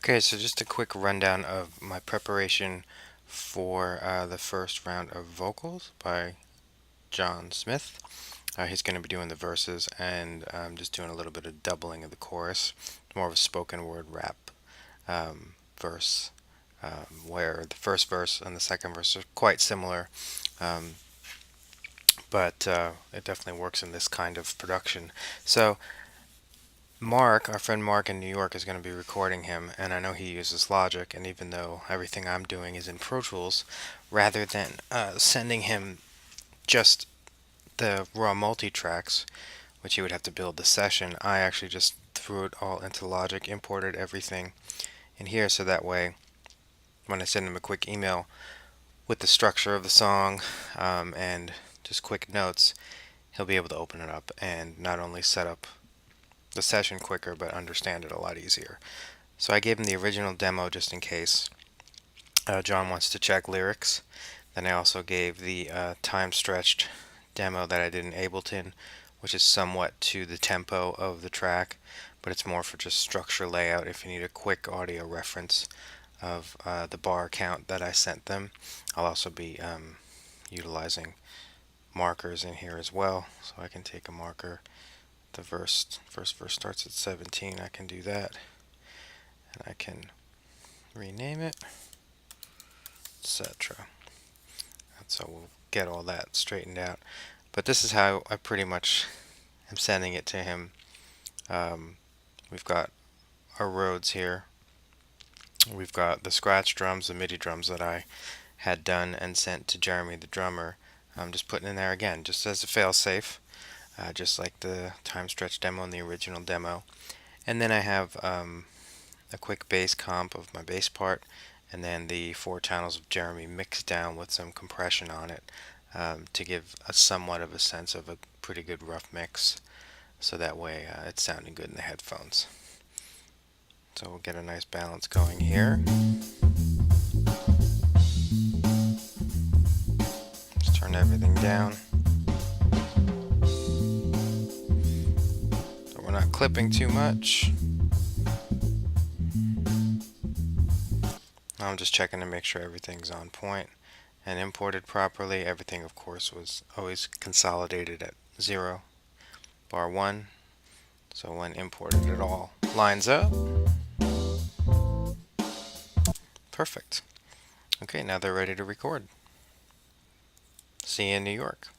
Okay, so just a quick rundown of my preparation for the first round of vocals by John Smith. He's going to be doing the verses and just doing a little bit of doubling of the chorus, more of a spoken word rap verse, where the first verse and the second verse are quite similar, um, but it definitely works in this kind of production. So Mark, our friend Mark in New York, is going to be recording him, and I know he uses Logic, and even though everything I'm doing is in Pro Tools, rather than sending him just the raw multi-tracks, which he would have to build the session, I actually just threw it all into Logic, imported everything in here, so that way, when I send him a quick email with the structure of the song and just quick notes, he'll be able to open it up and not only set up the session quicker, but understand it a lot easier. So I gave him the original demo just in case John wants to check lyrics. Then I also gave the time-stretched demo that I did in Ableton, which is somewhat to the tempo of the track, but it's more for just structure layout if you need a quick audio reference of the bar count that I sent them. I'll also be utilizing markers in here as well, so I can take a marker. The first verse starts at 17. I can do that, and I can rename it, etc. So we'll get all that straightened out. But this is how I pretty much am sending it to him. We've got our Rhodes here. We've got the scratch drums, the MIDI drums that I had done and sent to Jeremy the drummer. I'm just putting in there again, just as a fail-safe, just like the time stretch demo and the original demo. And then I have a quick bass comp of my bass part, and then the 4 channels of Jeremy mixed down with some compression on it to give a somewhat of a sense of a pretty good rough mix, so that way it's sounding good in the headphones. So we'll get a nice balance going here. Just turn everything down, so we're not clipping too much. I'm just checking to make sure everything's on point and imported properly. Everything, of course, was always consolidated at 0, bar 1. So when imported, it all lines up. Perfect. Okay, now they're ready to record. See you in New York.